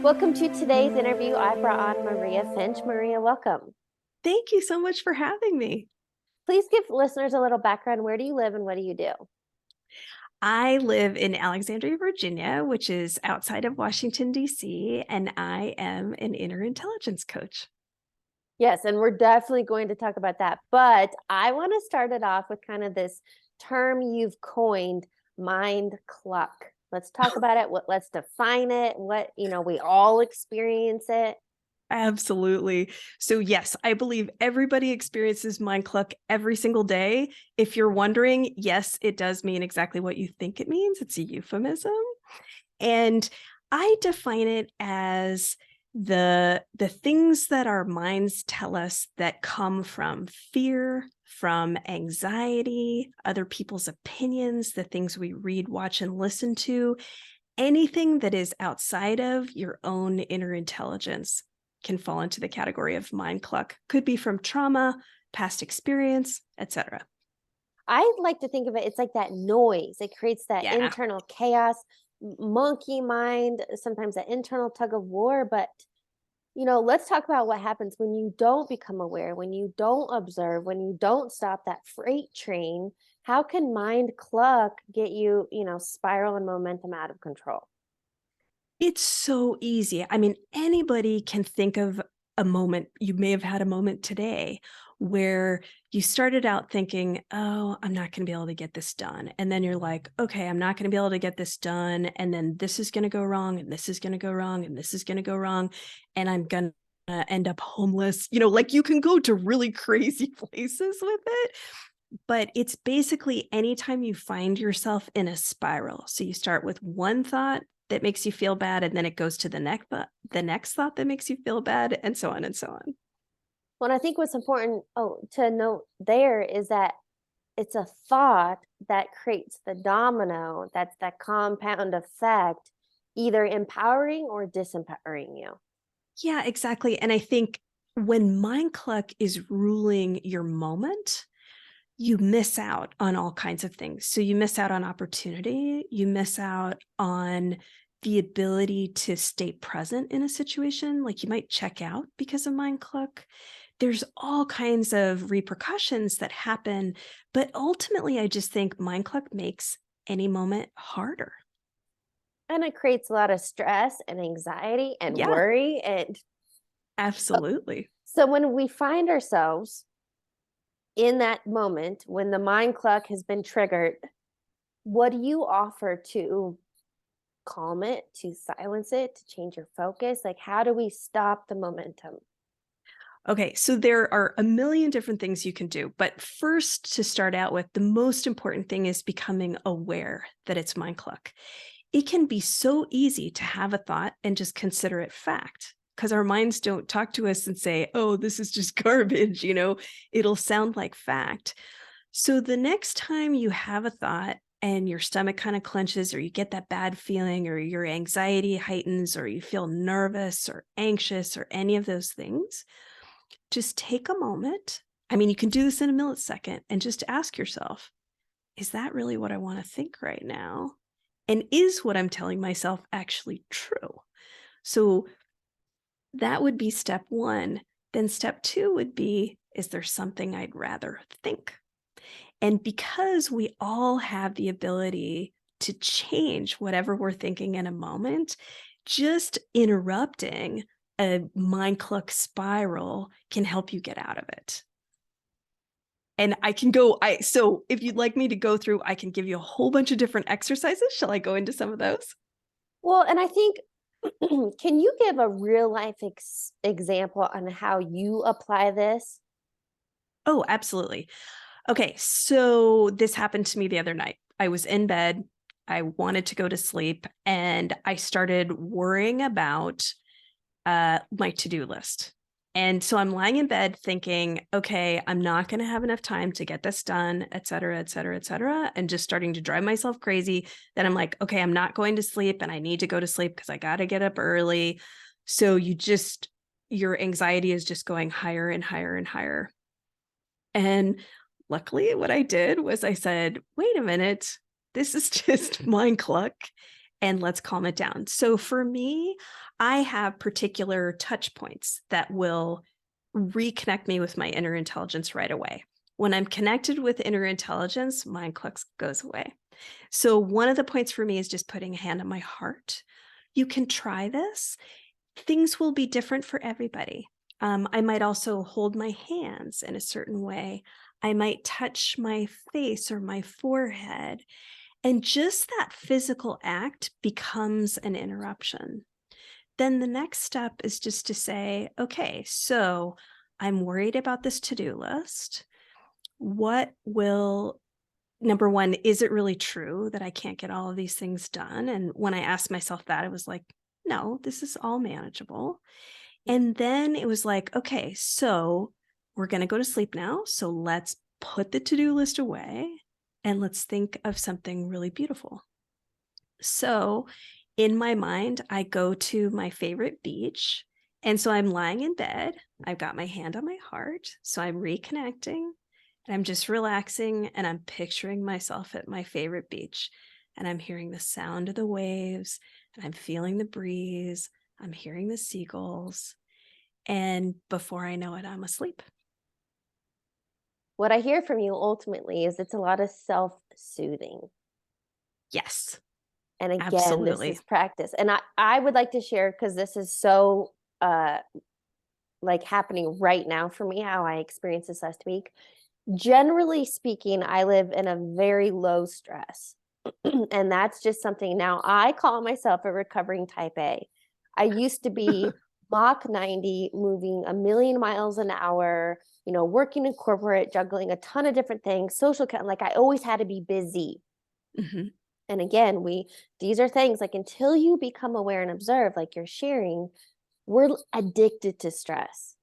Welcome to today's interview. I brought on Maria Finch. Maria, welcome. Thank you so much for having me. Please give listeners a little background. Where do you live and what do you do? I live in Alexandria, Virginia, which is outside of Washington, D.C., and I am an inner intelligence coach. Yes, and we're definitely going to talk about that. But I want to start it off with kind of this term you've coined, mind cluck. Let's talk about it. Let's define it. We all experience it. Absolutely. So, yes, I believe everybody experiences mind cluck every single day. If you're wondering, yes, it does mean exactly what you think it means. It's a euphemism. And I define it as the things that our minds tell us that come from fear, from anxiety, other people's opinions, the things we read, watch, and listen to, anything that is outside of your own inner intelligence can fall into the category of mind cluck. Could be from trauma, past experience, etc. I like to think of it, it's like that noise. It creates that Yeah. internal chaos, monkey mind, sometimes that internal tug of war. But let's talk about what happens when you don't become aware, when you don't observe, when you don't stop that freight train. How can mind cluck get you, spiral and momentum out of control? It's so easy. I mean, anybody can think of a moment. You may have had a moment today where you started out thinking, oh, I'm not going to be able to get this done. And then you're like, okay, I'm not going to be able to get this done. And then this is going to go wrong. And this is going to go wrong. And this is going to go wrong. And I'm going to end up homeless. Like you can go to really crazy places with it. But it's basically anytime you find yourself in a spiral. So you start with one thought that makes you feel bad, and then it goes to the next thought that makes you feel bad, and so on and so on. Well, I think what's important to note there is that it's a thought that creates the domino, that's that compound effect, either empowering or disempowering you. Yeah, exactly. And I think when mind cluck is ruling your moment, you miss out on all kinds of things. So you miss out on opportunity, you miss out on the ability to stay present in a situation. Like you might check out because of mind cluck. There's all kinds of repercussions that happen. But ultimately, I just think mind cluck makes any moment harder. And it creates a lot of stress and anxiety and Yeah, worry. And absolutely. so when we find ourselves in that moment, when the mind cluck has been triggered, what do you offer to calm it, to silence it, to change your focus? Like, how do we stop the momentum? Okay, so there are a million different things you can do. But first, to start out with, the most important thing is becoming aware that it's mind cluck. It can be so easy to have a thought and just consider it fact because our minds don't talk to us and say, oh, this is just garbage. It'll sound like fact. So the next time you have a thought and your stomach kind of clenches, or you get that bad feeling, or your anxiety heightens, or you feel nervous or anxious, or any of those things, just take a moment. I mean, you can do this in a millisecond and just ask yourself, is that really what I want to think right now? And is what I'm telling myself actually true? So that would be step one. Then step two would be, is there something I'd rather think? And because we all have the ability to change whatever we're thinking in a moment, just interrupting a mind cluck spiral can help you get out of it. And I can go, so if you'd like me to go through, I can give you a whole bunch of different exercises. Shall I go into some of those? Well, and I think, can you give a real life example on how you apply this? Oh, absolutely. Okay, so this happened to me the other night. I was in bed, I wanted to go to sleep, and I started worrying about my to-do list. And so I'm lying in bed thinking, okay, I'm not going to have enough time to get this done, et cetera, et cetera, et cetera. And just starting to drive myself crazy. Then I'm like, okay, I'm not going to sleep and I need to go to sleep because I got to get up early. So your anxiety is just going higher and higher and higher. And luckily, what I did was I said, wait a minute, this is just mind cluck. and let's calm it down. So for me, I have particular touch points that will reconnect me with my inner intelligence right away. When I'm connected with inner intelligence, Mindcluck goes away. So one of the points for me is just putting a hand on my heart. You can try this. Things will be different for everybody. I might also hold my hands in a certain way. I might touch my face or my forehead. And just that physical act becomes an interruption. Then the next step is just to say, okay, so I'm worried about this to-do list. What will, number one, is it really true that I can't get all of these things done? And when I asked myself that, it was like, no, this is all manageable. And then it was like, okay, so we're going to go to sleep now. So let's put the to-do list away and let's think of something really beautiful. So in my mind, I go to my favorite beach. And so I'm lying in bed. I've got my hand on my heart. So I'm reconnecting and I'm just relaxing and I'm picturing myself at my favorite beach. And I'm hearing the sound of the waves and I'm feeling the breeze. I'm hearing the seagulls. And before I know it, I'm asleep. What I hear from you ultimately is it's a lot of self-soothing. Yes, And again, this absolutely. is practice. And I would like to share, because this is so like happening right now for me, how I experienced this last week. Generally speaking, I live in a very low stress. And that's just something, now I call myself a recovering type A. I used to be Mach 90, moving a million miles an hour, working in corporate, juggling a ton of different things, like I always had to be busy. Mhm. And again, these are things like, until you become aware and observe, like you're sharing, we're addicted to stress.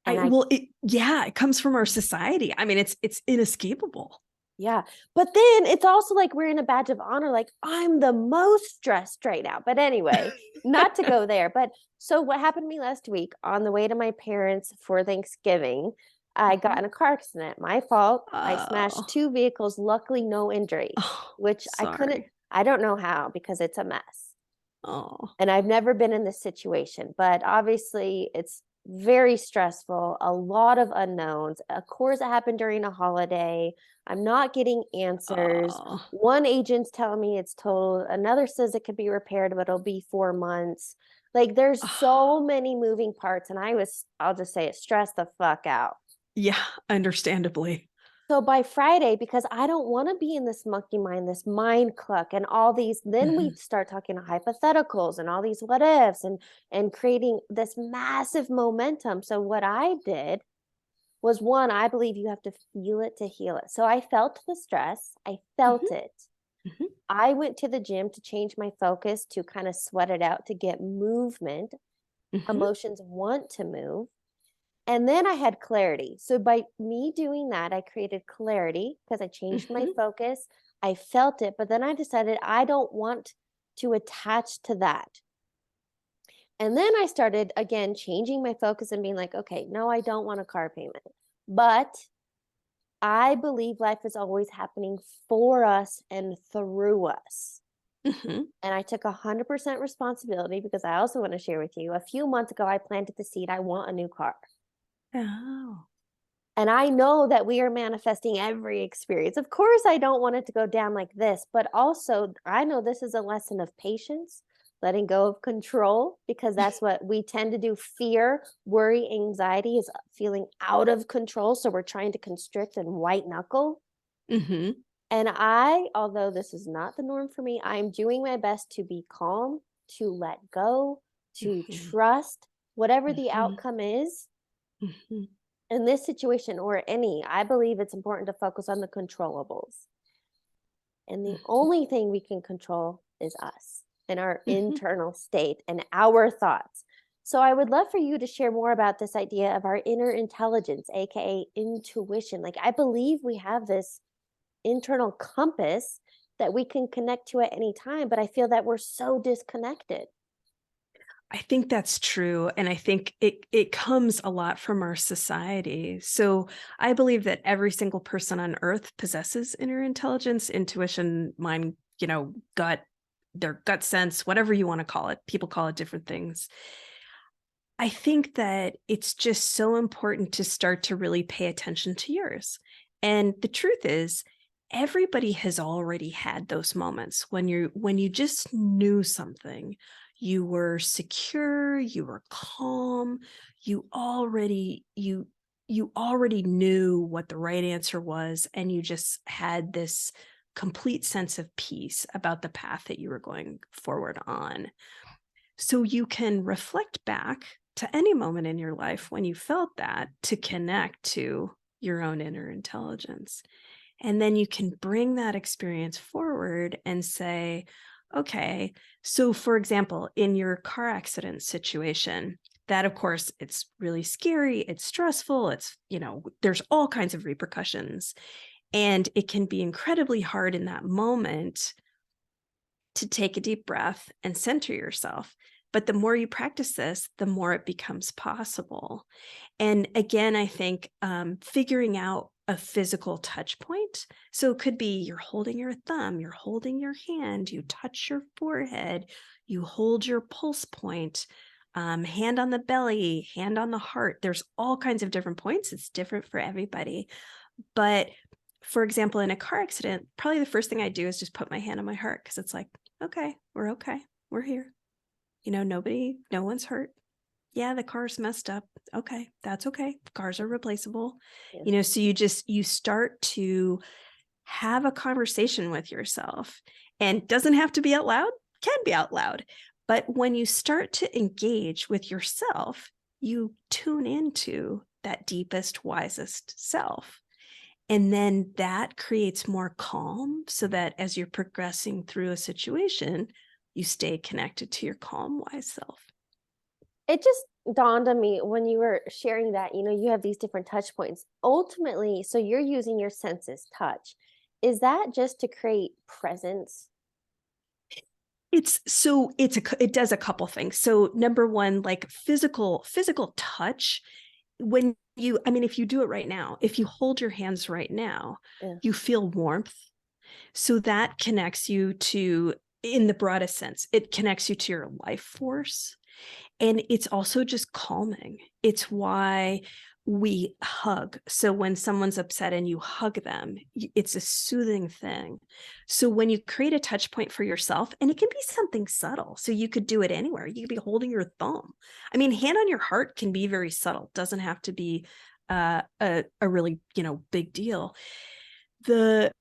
And It comes from our society. I mean, it's inescapable. yeah. But then it's also like we're in a badge of honor, like I'm the most stressed right now. But anyway, not to go there. But so what happened to me last week on the way to my parents for Thanksgiving, I got Mhm. in a car accident. My fault. I smashed Oh, two vehicles, luckily no injuries, oh, which sorry. I don't know how, because it's a mess. Oh, And I've never been in this situation, but obviously it's very stressful, a lot of unknowns. Of course, it happened during a holiday. I'm not getting answers. oh, One agent's telling me it's totaled, another says it could be repaired, but it'll be 4 months. Like there's oh. so many moving parts, and I'll just say it, stressed the fuck out. Yeah, understandably. So by Friday, because I don't want to be in this monkey mind, this mind cluck, and all these, then we Mhm. start talking hypotheticals and all these what ifs, and creating this massive momentum. So what I did was, one, I believe you have to feel it to heal it. So I felt the stress, I felt Mhm. it. Mhm. I went to the gym to change my focus, to kind of sweat it out, to get movement. Mhm. Emotions want to move. And then I had clarity. So by me doing that, I created clarity because I changed my Mhm. focus. I felt it, but then I decided I don't want to attach to that. And then I started again changing my focus and being like, okay, no, I don't want a car payment. But I believe life is always happening for us and through us. Mhm. And I took 100% responsibility, because I also want to share with you, a few months ago, I planted the seed, I want a new car. Oh. And I know that we are manifesting every experience. Of course, I don't want it to go down like this, but also I know this is a lesson of patience, letting go of control, because that's what we tend to do. Fear, worry, anxiety is feeling out of control. So we're trying to constrict and white knuckle. Mhm. And although this is not the norm for me, I'm doing my best to be calm, to let go, to Mhm. trust whatever the Mhm. outcome is. Mhm. In this situation or any, I believe it's important to focus on the controllables. And the Mhm. only thing we can control is us and our Mhm. internal state and our thoughts. So I would love for you to share more about this idea of our inner intelligence, aka intuition. Like I believe we have this internal compass that we can connect to at any time, but I feel that we're so disconnected. I think that's true, and I think it comes a lot from our society. So, I believe that every single person on earth possesses inner intelligence, intuition, mind, their gut sense, whatever you want to call it. People call it different things. I think that it's just so important to start to really pay attention to yours. And the truth is, everybody has already had those moments when you just knew something. You were secure, you were calm, you already knew what the right answer was, and you just had this complete sense of peace about the path that you were going forward on. So you can reflect back to any moment in your life when you felt that, to connect to your own inner intelligence. And then you can bring that experience forward and say, okay, so for example, in your car accident situation, that of course, it's really scary, it's stressful, there's all kinds of repercussions. And it can be incredibly hard in that moment to take a deep breath and center yourself. But the more you practice this, the more it becomes possible. And again, I think figuring out a physical touch point. So it could be you're holding your thumb, you're holding your hand, you touch your forehead, you hold your pulse point, hand on the belly, hand on the heart. There's all kinds of different points. It's different for everybody. But for example, in a car accident, probably the first thing I do is just put my hand on my heart, because it's like, okay. We're here. No one's hurt. Yeah, the car's messed up. Okay, that's okay. Cars are replaceable. Yeah. So you start to have a conversation with yourself, and doesn't have to be out loud, can be out loud. But when you start to engage with yourself, you tune into that deepest, wisest self. And then that creates more calm, so that as you're progressing through a situation, you stay connected to your calm, wise self. It just dawned on me when you were sharing that, you have these different touch points. Ultimately, so you're using your senses touch. Is that just to create presence? It does a couple things. So number one, like physical touch, if you do it right now, if you hold your hands right now, Yeah. you feel warmth. So that connects you to, in the broadest sense, it connects you to your life force. And it's also just calming. It's why we hug. So when someone's upset and you hug them, it's a soothing thing. So when you create a touch point for yourself, and it can be something subtle, so you could do it anywhere. You could be holding your thumb. Hand on your heart can be very subtle. Doesn't have to be a really, big deal. The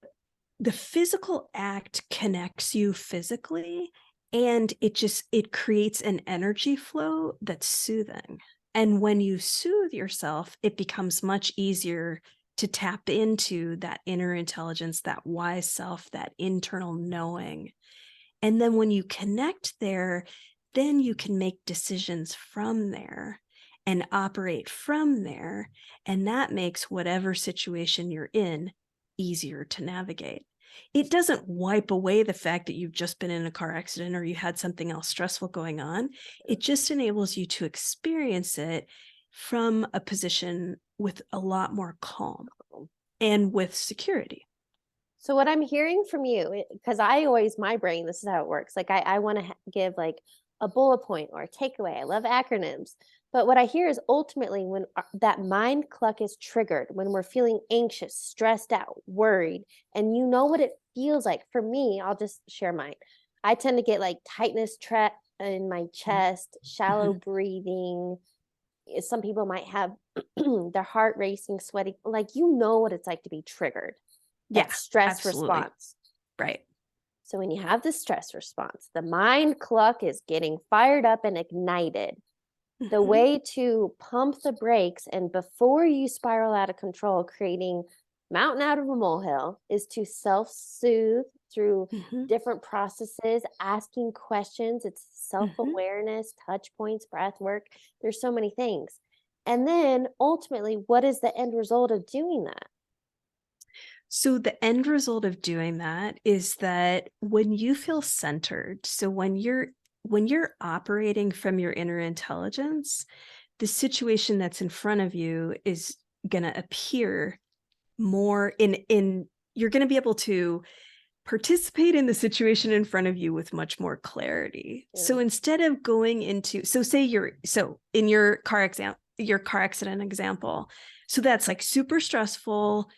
physical act connects you physically, and it creates an energy flow that's soothing. And when you soothe yourself, it becomes much easier to tap into that inner intelligence, that wise self, that internal knowing. And then when you connect there, then you can make decisions from there and operate from there. And that makes whatever situation you're in easier to navigate. It doesn't wipe away the fact that you've just been in a car accident or you had something else stressful going on. It just enables you to experience it from a position with a lot more calm and with security. So what I'm hearing from you, because my brain, this is how it works. Like I want to give like a bullet point or a takeaway. I love acronyms. But what I hear is ultimately when that mind cluck is triggered, when we're feeling anxious, stressed out, worried, and you know what it feels like. For me, I'll just share mine. I tend to get like tightness in my chest, shallow breathing. Some people might have their heart racing, sweating. Like, what it's like to be triggered. Yeah, That stress absolutely. response. Right. So when you have the stress response, the mind cluck is getting fired up and ignited. The way to pump the brakes and before you spiral out of control, creating mountain out of a molehill, is to self-soothe through different processes, asking questions. It's self-awareness, touch points, breath work. There's so many things. And then ultimately, what is the end result of doing that? So the end result of doing that is that when you feel centered, so when you're operating from your inner intelligence, the situation that's in front of you is going to appear more in you're going to be able to participate in the situation in front of you with much more clarity. Yeah. So instead of going into, so say in your car accident example, so that's like super stressful.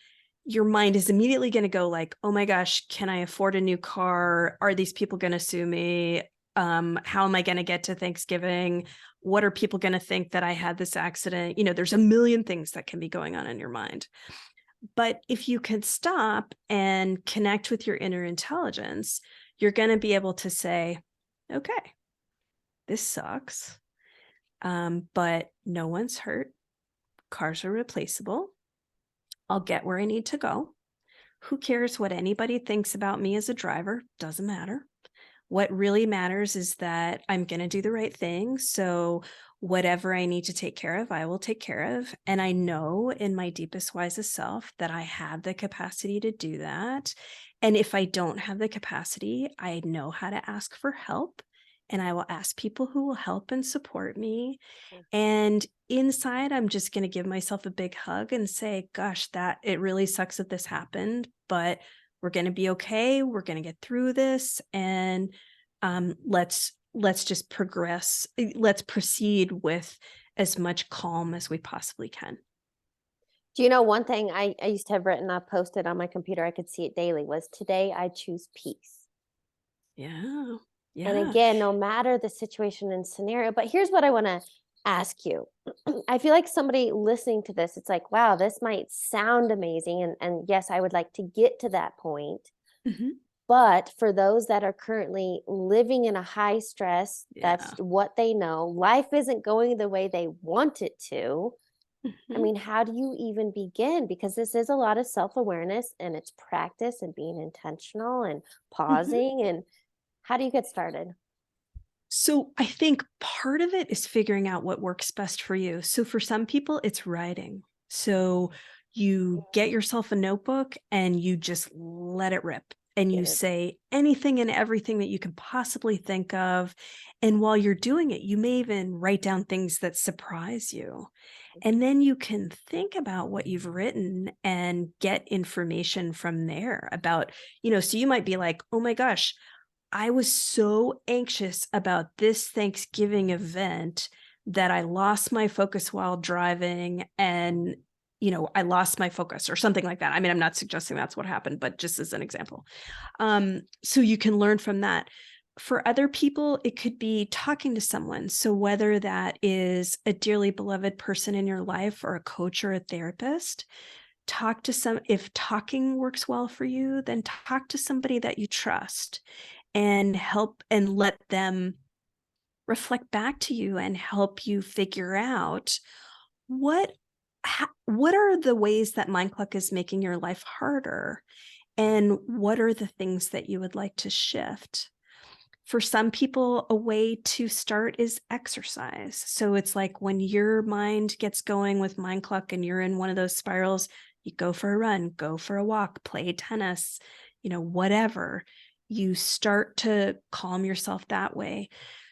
Your mind is immediately going to go like, oh my gosh, can I afford a new car? Are these people going to sue me? How am I going to get to Thanksgiving? What are people going to think that I had this accident? There's a million things that can be going on in your mind. But if you can stop and connect with your inner intelligence, you're going to be able to say, okay, this sucks, but no one's hurt. Cars are replaceable. I'll get where I need to go. Who cares what anybody thinks about me as a driver? Doesn't matter. What really matters is that I'm going to do the right thing. So whatever I need to take care of, I will take care of. And I know in my deepest, wisest self that I have the capacity to do that. And if I don't have the capacity, I know how to ask for help. And I will ask people who will help and support me. And inside, I'm just going to give myself a big hug and say, gosh, it really sucks that this happened, but we're going to be okay. We're going to get through this. And let's just progress. Let's proceed with as much calm as we possibly can. Do you know one thing I used to have written, I posted on my computer, I could see it daily, was today I choose peace. Yeah. And Yeah. again, no matter the situation and scenario, but here's what I want to ask you. I feel like somebody listening to this, it's like, wow, this might sound amazing. And yes, I would like to get to that point. Mm-hmm. But for those that are currently living in a high stress, Yeah. that's what they know. Life isn't going the way they want it to. Mm-hmm. I mean, how do you even begin? Because this is a lot of self-awareness and it's practice and being intentional and pausing. Mm-hmm. And how do you get started? So I think part of it is figuring out what works best for you. So for some people, it's writing. So you get yourself a notebook and you just let it rip. And you say anything and everything that you can possibly think of. And while you're doing it, you may even write down things that surprise you. And then you can think about what you've written and get information from there about, so you might be like, oh my gosh, I was so anxious about this Thanksgiving event that I lost my focus while driving and I lost my focus or something like that. I mean, I'm not suggesting that's what happened, but just as an example. So you can learn from that. For other people, it could be talking to someone. So whether that is a dearly beloved person in your life or a coach or a therapist, if talking works well for you, then talk to somebody that you trust and help and let them reflect back to you and help you figure out what are the ways that Mindcluck is making your life harder, and what are the things that you would like to shift. For some people, a way to start is exercise. So it's like when your mind gets going with Mindcluck and you're in one of those spirals, you go for a run, go for a walk, play tennis, whatever. You start to calm yourself that way.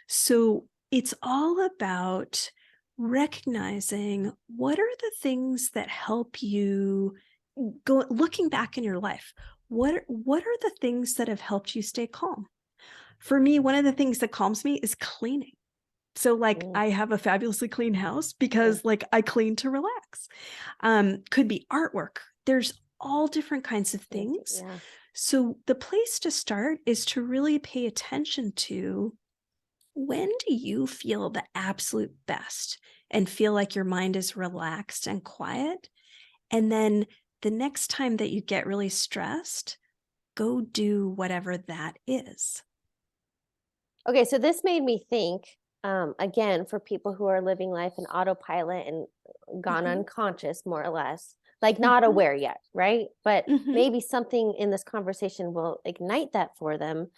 So it's all about recognizing what are the things that help you go looking back in your life. What are the things that have helped you stay calm? For me, one of the things that calms me is cleaning. So like I have a fabulously clean house because like I clean to relax. Could be artwork. There's all different kinds of things. Yeah. So the place to start is to really pay attention to, when do you feel the absolute best and feel like your mind is relaxed and quiet? And then the next time that you get really stressed, go do whatever that is. Okay, so this made me think, again, for people who are living life in autopilot and gone Mm-hmm. unconscious, more or less, like not Mm-hmm. aware yet, right? But Mm-hmm. maybe something in this conversation will ignite that for them.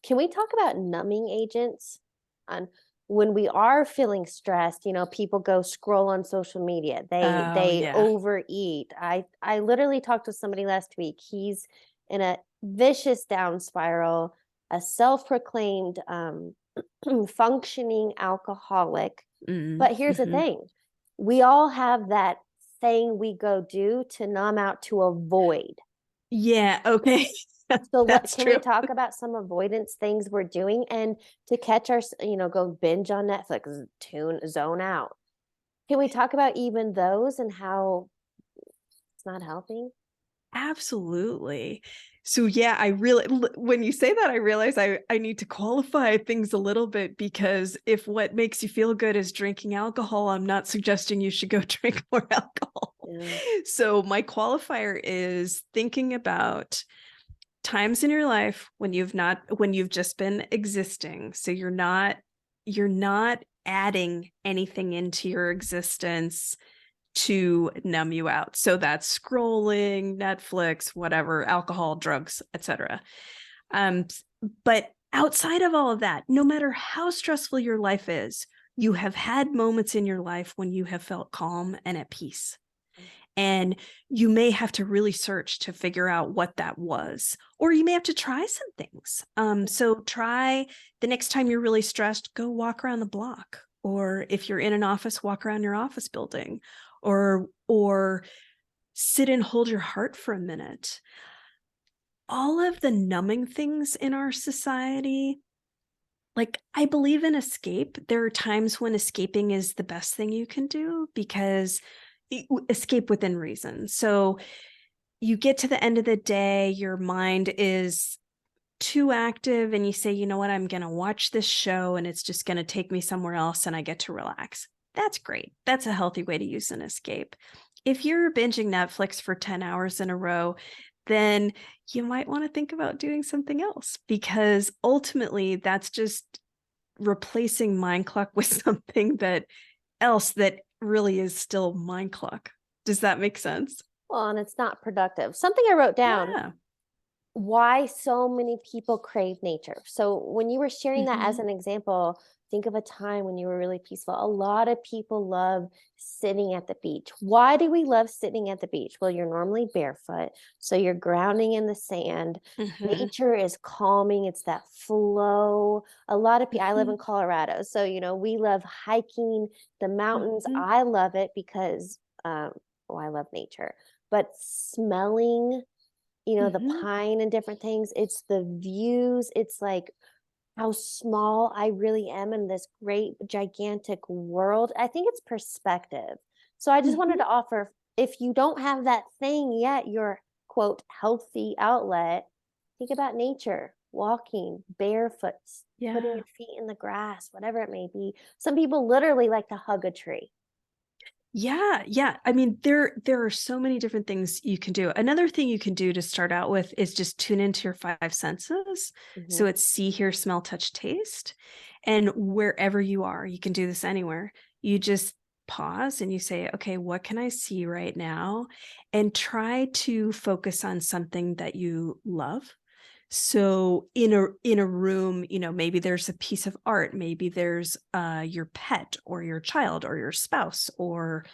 Can we talk about numbing agents? On when we are feeling stressed, people go scroll on social media. They Oh, they yeah. overeat. I literally talked to somebody last week. He's in a vicious down spiral, a self-proclaimed functioning alcoholic. But here's the Mm-hmm. thing. We all have that thing we go do to numb out, to avoid. Yeah. Okay. So That's can we true. talk about some avoidance things we're doing and to catch our, go binge on Netflix, zone out. Can we talk about even those and how it's not helping? Absolutely. So yeah, when you say that, I realize I need to qualify things a little bit, because if what makes you feel good is drinking alcohol, I'm not suggesting you should go drink more alcohol. Yeah. So my qualifier is thinking about times in your life when you've just been existing. So you're not adding anything into your existence to numb you out. So that's scrolling, Netflix, whatever, alcohol, drugs, etc. Um, but outside of all of that, no matter how stressful your life is, you have had moments in your life when you have felt calm and at peace. And you may have to really search to figure out what that was, or you may have to try some things. So try the next time you're really stressed, go walk around the block. Or if you're in an office, walk around your office building, or sit and hold your heart for a minute. All of the numbing things in our society, like, I believe in escape. There are times when escaping is the best thing you can do, because escape within reason. So you get to the end of the day, your mind is too active, and you say, you know what, I'm going to watch this show and it's just going to take me somewhere else and I get to relax. That's great. That's a healthy way to use an escape. If you're binging Netflix for 10 hours in a row, then you might want to think about doing something else, because ultimately that's just replacing Mindcluck with something else that really is still Mindcluck. Does that make sense? Well, and it's not productive. Something I wrote down, Yeah. why so many people crave nature. So when you were sharing that as Mhm. an example, think of a time when you were really peaceful. A lot of people love sitting at the beach. Why do we love sitting at the beach? Well, you're normally barefoot, so you're grounding in the sand. Mhm. Nature is calming. It's that flow. A lot of people, I live in Mhm. Colorado, so we love hiking the mountains. Mhm. I love it because well, I love nature. But smelling, the Mhm. pine and different things. It's the views. It's like how small I really am in this great, gigantic world. I think it's perspective. So I just wanted Mhm. to offer, if you don't have that thing yet, your quote, healthy outlet, think about nature, walking, barefoot, putting Yeah. your feet in the grass, whatever it may be. Some people literally like to hug a tree. Yeah, yeah. I mean, there are so many different things you can do. Another thing you can do to start out with is just tune into your five senses. So Mhm. it's see, hear, smell, touch, taste. And wherever you are, you can do this anywhere. You just pause and you say, okay, what can I see right now? And try to focus on something that you love. So in a room, maybe there's a piece of art, maybe there's your pet or your child or your spouse, or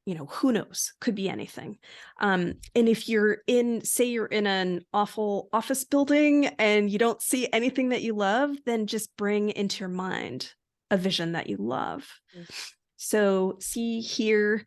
who knows, could be anything. And if say you're in an awful office building and you don't see anything that you love, then just bring into your mind a vision that you love. Mm. So see, hear.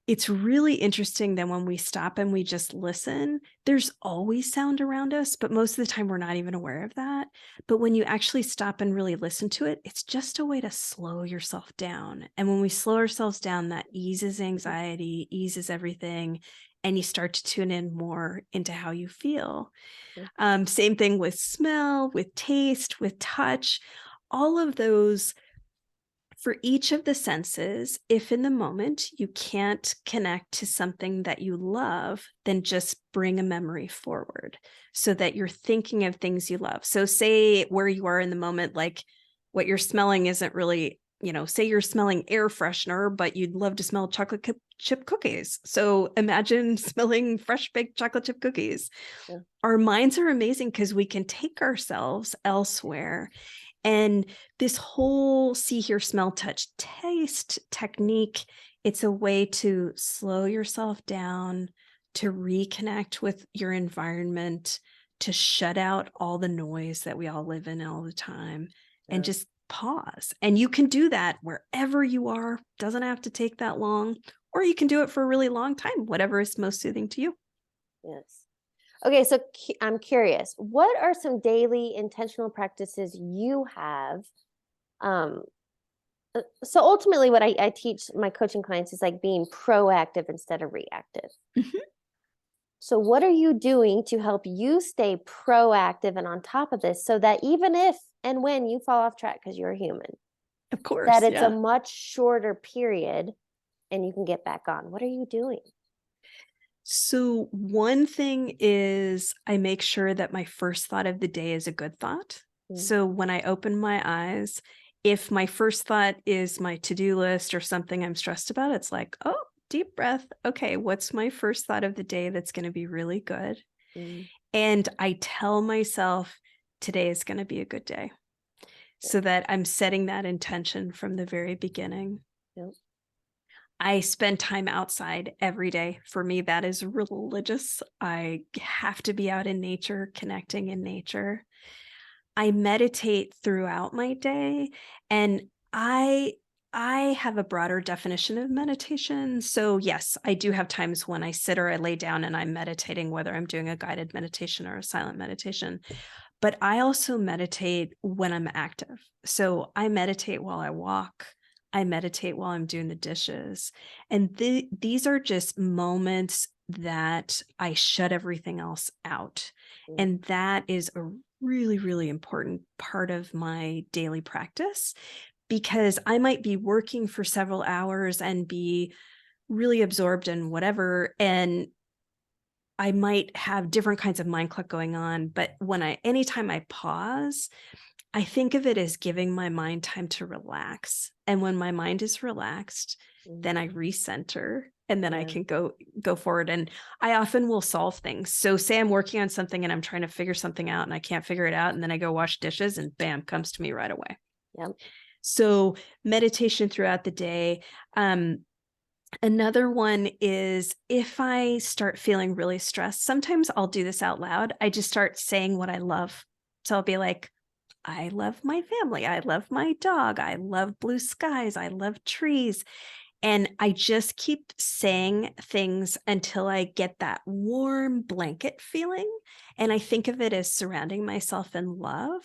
It's really interesting that when we stop and we just listen, there's always sound around us, but most of the time we're not even aware of that. But when you actually stop and really listen to it, it's just a way to slow yourself down. And when we slow ourselves down, that eases anxiety, eases everything, and you start to tune in more into how you feel. Mhm. Same thing with smell, with taste, with touch, all of those. For each of the senses, if in the moment you can't connect to something that you love, then just bring a memory forward so that you're thinking of things you love. So, say where you are in the moment, like what you're smelling isn't really, say you're smelling air freshener, but you'd love to smell chocolate chip cookies. So, imagine smelling fresh baked chocolate chip cookies. Yeah. Our minds are amazing because we can take ourselves elsewhere, and this whole see, hear, smell, touch, taste technique, it's a way to slow yourself down, to reconnect with your environment, to shut out all the noise that we all live in all the time, and Yeah. just pause. And you can do that wherever you are. Doesn't have to take that long, or you can do it for a really long time, whatever is most soothing to you. Yes. Okay, so I'm curious, what are some daily intentional practices you have? Um, so ultimately, what I teach my coaching clients is like being proactive instead of reactive. Mhm. So, what are you doing to help you stay proactive and on top of this so that even if and when you fall off track because you're human, Of that course, it's a yeah. much shorter period and you can get back on? What are you doing? So one thing is I make sure that my first thought of the day is a good thought. Mm, So when I open my eyes, if my first thought is my to-do list or something I'm stressed about, it's like, oh, deep breath. Okay, what's my first thought of the day that's going to be really good? mm, And I tell myself today is going to be a good day so that I'm setting that intention from the very beginning. yeah, I spend time outside every day. For me, that is religious. I have to be out in nature, connecting in nature. I meditate throughout my day, and I I have a broader definition of meditation. So yes, I do have times when I sit or I lay down and I'm meditating, whether I'm doing a guided meditation or a silent meditation. But I also meditate when I'm active. So I meditate while I walk. I meditate while I'm doing the dishes. And these are just moments that I shut everything else out. mm, And that is a really, really important part of my daily practice because I might be working for several hours and be really absorbed in whatever. And I might have different kinds of mind cluck going on, but anytime I pause, I think of it as giving my mind time to relax. And when my mind is relaxed, mm, then I recenter and then I yeah. can go forward. And I often will solve things. So say I'm working on something and I'm trying to figure something out and I can't figure it out. And then I go wash dishes and bam, comes to me right away. Yep. So meditation throughout the day. Another one is if I start feeling really stressed, sometimes I'll do this out loud. I just start saying what I love. So I'll be like, I love my family. I love my dog. I love blue skies. I love trees. And I just keep saying things until I get that warm blanket feeling. And I think of it as surrounding myself in love.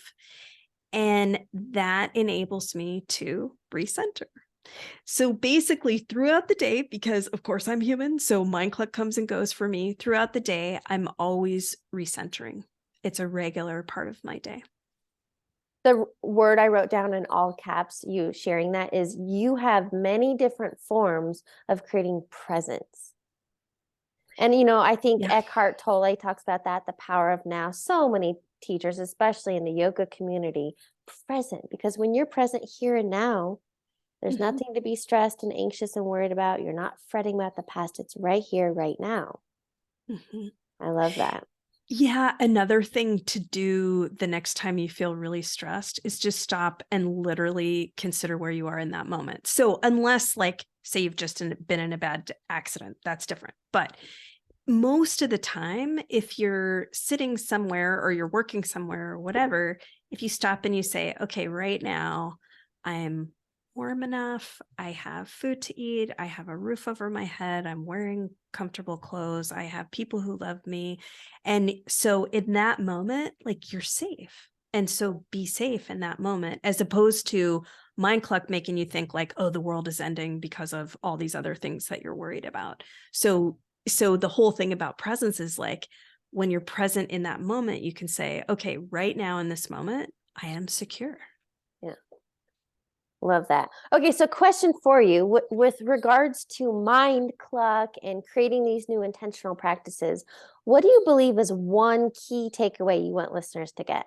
And that enables me to recenter. So basically, throughout the day, because of course I'm human, so mind cluck comes and goes for me. Throughout the day, I'm always recentering. It's a regular part of my day. The word I wrote down in all caps, you sharing that, is you have many different forms of creating presence. And, I think Yeah. Eckhart Tolle talks about that, the power of now. So many teachers, especially in the yoga community, present, because when you're present here and now, there's Mhm. nothing to be stressed and anxious and worried about. You're not fretting about the past. It's right here, right now. Mhm. I love that. Yeah, another thing to do the next time you feel really stressed is just stop and literally consider where you are in that moment. So, unless, like, say you've just been in a bad accident, that's different. But most of the time, if you're sitting somewhere or you're working somewhere or whatever, if you stop and you say, okay, right now I'm warm enough, I have food to eat, I have a roof over my head, I'm wearing comfortable clothes, I have people who love me. And so in that moment, like, you're safe. And so be safe in that moment, as opposed to mind cluck making you think like, oh, the world is ending because of all these other things that you're worried about. So the whole thing about presence is like when you're present in that moment, you can say, okay, right now in this moment, I am secure. Yeah. Love that. Okay, so question for you with regards to mind cluck and creating these new intentional practices, what do you believe is one key takeaway you want listeners to get?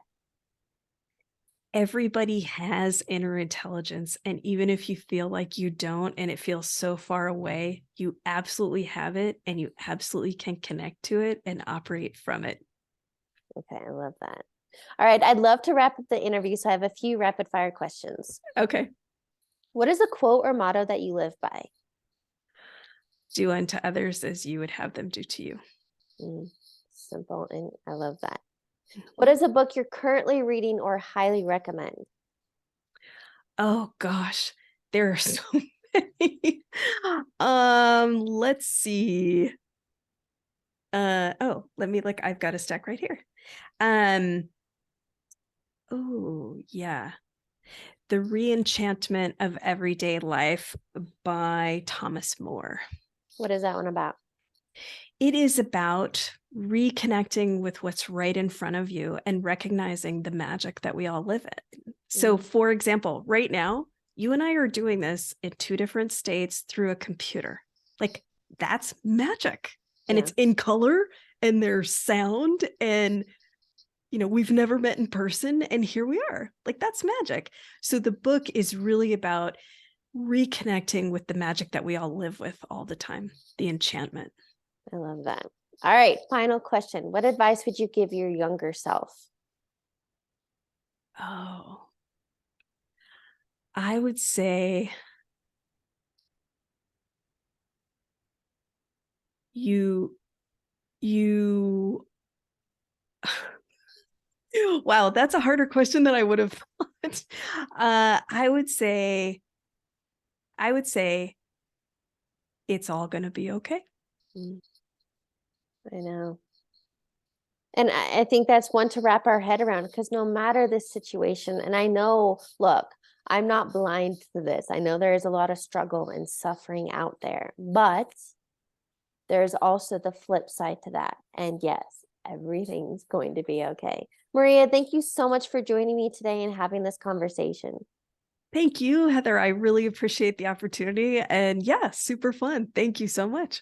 Everybody has inner intelligence. And even if you feel like you don't and it feels so far away, you absolutely have it and you absolutely can connect to it and operate from it. Okay, I love that. All right, I'd love to wrap up the interview, so I have a few rapid fire questions. Okay. What is a quote or motto that you live by? Do unto others as you would have them do to you. Mm, simple, and I love that. What Mhm. is a book you're currently reading or highly recommend? Oh gosh, there are so many. Let's see. Oh, let me look. I've got a stack right here. Um, oh, yeah. The Reenchantment of Everyday Life by Thomas More. What is that one about? It is about reconnecting with what's right in front of you and recognizing the magic that we all live in. So, Mhm. for example, right now, you and I are doing this in two different states through a computer. Like, that's magic. And Yeah, it's in color and there's sound and we've never met in person and here we are. Like, that's magic. So the book is really about reconnecting with the magic that we all live with all the time, the enchantment. I love that. All right, final question. What advice would you give your younger self? Oh, I would say you you wow, that's a harder question than I would have thought. I would say it's all going to be okay. Mm, I know. And I think that's one to wrap our head around because no matter the situation, and I know, look, I'm not blind to this. I know there is a lot of struggle and suffering out there, but there's also the flip side to that. And yes, everything's going to be okay. Maria, thank you so much for joining me today and having this conversation. Thank you, Heather. I really appreciate the opportunity and yeah, super fun. Thank you so much.